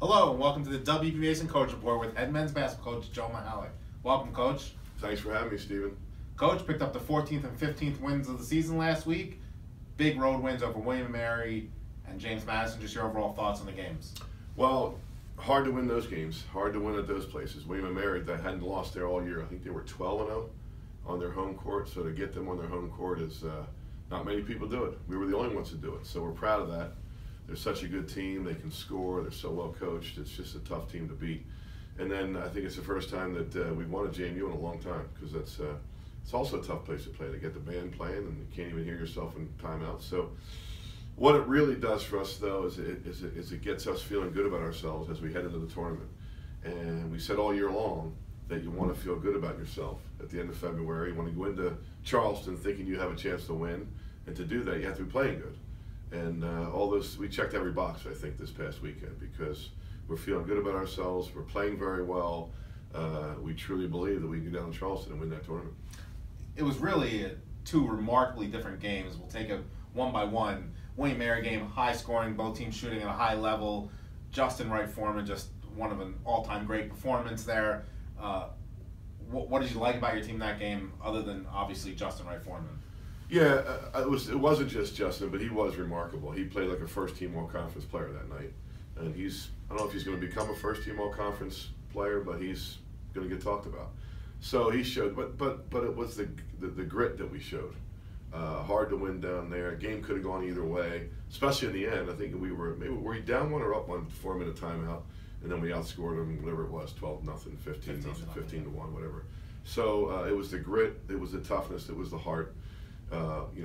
Hello, and welcome to the WB Mason Coach Report with head men's basketball coach Joe Mihalich. Welcome, Coach. Thanks for having me, Stephen. Coach picked up the 14th and 15th wins of the season last week. Big road wins over William & Mary and James Madison. Just your overall thoughts on the games. Well, hard to win those games. Hard to win at those places. William & Mary, that hadn't lost there all year. I think they were 12-0 on their home court. So to get them on their home court is not many people do it. We were the only ones to do it. So we're proud of that. They're such a good team. They can score. They're so well coached. It's just a tough team to beat. And then I think it's the first time that we've won a JMU in a long time, because it's also a tough place to play. To get the band playing and you can't even hear yourself in timeout. So what it really does for us, though, is it gets us feeling good about ourselves as we head into the tournament. And we said all year long that you want to feel good about yourself at the end of February. You want to go into Charleston thinking you have a chance to win, and to do that you have to be playing good. And all those, we checked every box, I think, this past weekend, because we're feeling good about ourselves. We're playing very well. We truly believe that we can go down to Charleston and win that tournament. It was really two remarkably different games. We'll take it one by one. William & Mary game, high scoring, both teams shooting at a high level. Justin Wright Foreman, just one of an all-time great performance there. What did you like about your team in that game, other than obviously Justin Wright Foreman? Yeah, it wasn't just Justin, but he was remarkable. He played like a first-team All-Conference player that night. And I don't know if he's going to become a first-team All-Conference player, but he's going to get talked about. So he showed, but it was the grit that we showed. Hard to win down there. Game could have gone either way, especially in the end. I think were we down one or up one 4-minute timeout, and then we outscored them, whatever it was, 12-0, 15-0, 15-1, whatever. So it was the grit, it was the toughness, it was the heart.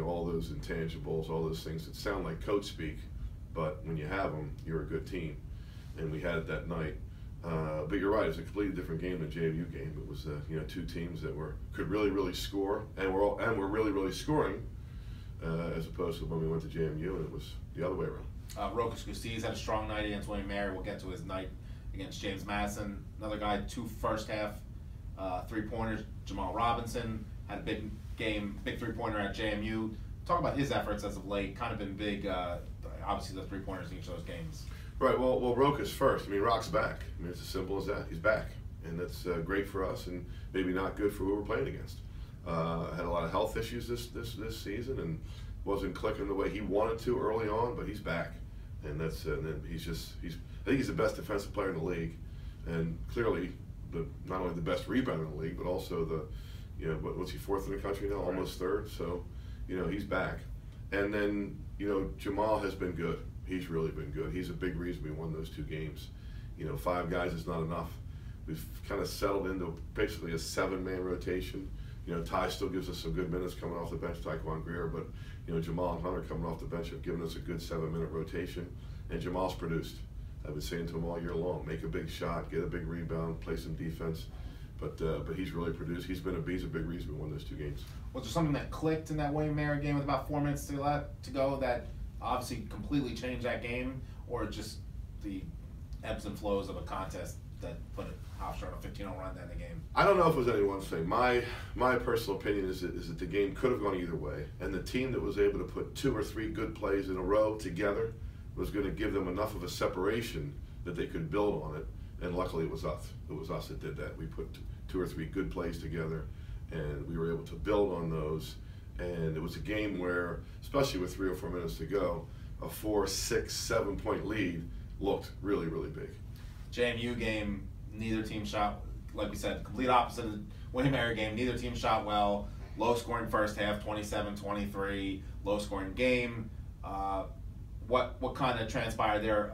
All those intangibles, all those things that sound like coach speak, but when you have them, you're a good team. And we had it that night. But you're right, it's a completely different game than JMU game. It was two teams that could really score, and we're really scoring, as opposed to when we went to JMU, and it was the other way around. Rokas Gustez had a strong night against William & Mary. We'll get to his night against James Madison. Another guy, 2 first half three-pointers. Jamal Robinson had a big game, big three-pointer at JMU. Talk about his efforts as of late. Kind of been big, obviously, the three-pointers in each of those games. Right, well, Rokas first. I mean, Rock's back. I mean, it's as simple as that. He's back, and that's great for us, and maybe not good for who we're playing against. Had a lot of health issues this season, and wasn't clicking the way he wanted to early on, but he's back, and I think he's the best defensive player in the league, and clearly not only the best rebounder in the league, but also what's he, 4th in the country now, almost 3rd. So, he's back, and then Jamal has been good. He's really been good. He's a big reason we won those 2 games. 5 guys is not enough. We've kind of settled into basically a 7-man rotation. Ty still gives us some good minutes coming off the bench, Taekwon Greer, but Jamal and Hunter coming off the bench have given us a good 7-minute rotation, and Jamal's produced. I've been saying to him all year long, make a big shot, get a big rebound, play some defense, but he's really produced. He's a big reason we won those 2 games. Was there something that clicked in that William & Mary game with about 4 minutes to go that obviously completely changed that game, or just the ebbs and flows of a contest that put Hofstra on a 15-0 run in the game? I don't know if it was any one thing. My personal opinion is that the game could have gone either way, and the team that was able to put 2 or 3 good plays in a row together was going to give them enough of a separation that they could build on it, and luckily it was us. It was us that did that. We put 2 or 3 good plays together, and we were able to build on those. And it was a game where, especially with 3 or 4 minutes to go, a 4, 6, 7-point lead looked really big. JMU game, neither team shot, like we said, complete opposite of the William & Mary game. Neither team shot well. Low scoring first half, 27-23. Low scoring game. What kind of transpired there?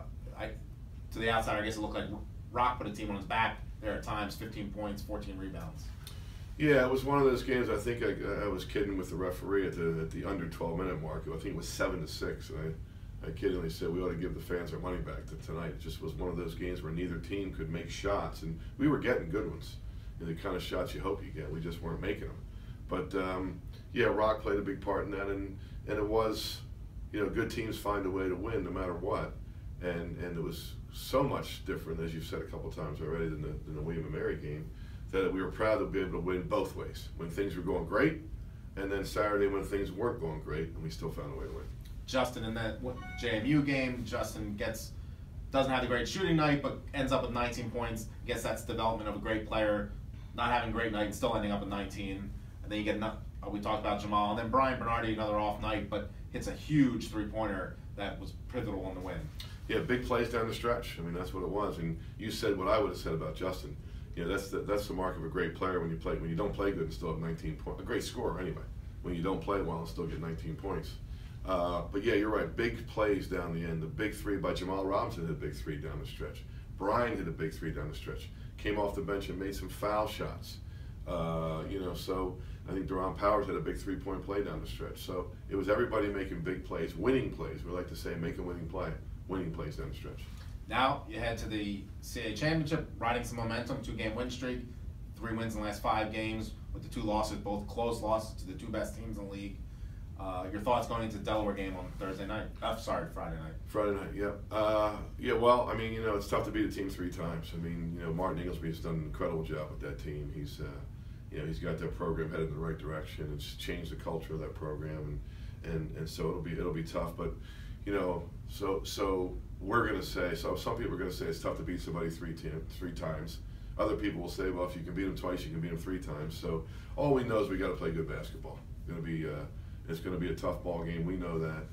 To the outsider, I guess it looked like Rock put a team on his back there at times. 15 points, 14 rebounds. Yeah, it was one of those games. I think I was kidding with the referee at the under 12-minute mark. I think it was 7-6, and I kiddingly said we ought to give the fans our money back tonight. It just was one of those games where neither team could make shots, and we were getting good ones. The kind of shots you hope you get. We just weren't making them. But yeah, Rock played a big part in that, and it was, good teams find a way to win no matter what, and it was so much different, as you've said a couple times already, than the William & Mary game, that we were proud to be able to win both ways. When things were going great, and then Saturday when things weren't going great, and we still found a way to win. Justin, in that JMU game, Justin gets doesn't have the great shooting night, but ends up with 19 points. I guess that's development of a great player, not having a great night and still ending up with 19. And then you get, we talked about Jamal, and then Brian Bernardi, another off night, but hits a huge three-pointer that was pivotal in the win. Yeah, big plays down the stretch. I mean, that's what it was. And you said what I would have said about Justin. You know, that's the mark of a great player when you don't play good and still have 19 points. A great scorer anyway. When you don't play well and still get 19 points. But yeah, you're right. Big plays down the end. The big three by Jamal Robinson hit a big three down the stretch. Brian hit a big three down the stretch. Came off the bench and made some foul shots. You know, so I think Deron Powers had a big three-point play down the stretch. So it was everybody making big plays, winning plays. We like to say, make a winning play, winning plays down the stretch. Now you head to the CAA Championship, riding some momentum, 2-game win streak, 3 wins in the last 5 games, with the 2 losses, both close losses to the 2 best teams in the league. Your thoughts going into the Delaware game on Friday night. Friday night, yeah. Yeah, well, I mean, you know, it's tough to beat a team 3 times. I mean, you know, Martin Inglesby has done an incredible job with that team. He's, you know, he's got that program headed in the right direction. It's changed the culture of that program, and so it'll be tough. But, you know, so we're gonna say, so some people are gonna say it's tough to beat somebody 3 times. Other people will say, well, if you can beat them twice, you can beat them 3 times. So all we know is we got to play good basketball. It's going to be a tough ball game. We know that.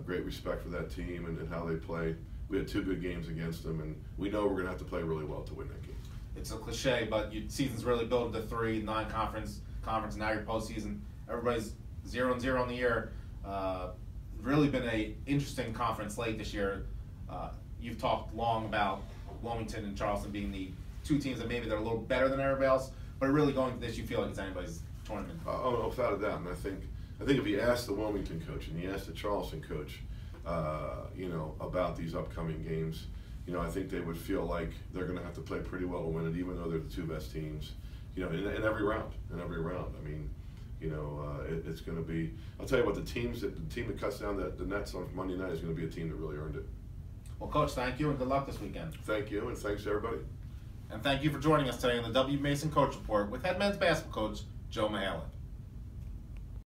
Great respect for that team and how they play. We had 2 good games against them, and we know we're going to have to play really well to win that game. It's a cliche, but your season's really built into 3 non-conference, conference, now your postseason. Everybody's 0-0 in the year. Really been a interesting conference slate this year. You've talked long about Wilmington and Charleston being the 2 teams that maybe they're a little better than everybody else, but really going to this, you feel like it's anybody's tournament. Oh, without a doubt. And I think if you ask the Wilmington coach and you ask the Charleston coach, you know, about these upcoming games, you know, I think they would feel like they're going to have to play pretty well to win it, even though they're the 2 best teams, you know, in every round. I mean, you know, it's going to be. I'll tell you what, the team that cuts down the nets on Monday night is going to be a team that really earned it. Well, Coach, thank you and good luck this weekend. Thank you, and thanks to everybody. And thank you for joining us today on the W. Mason Coach Report with head men's basketball coach Joe Mihalich.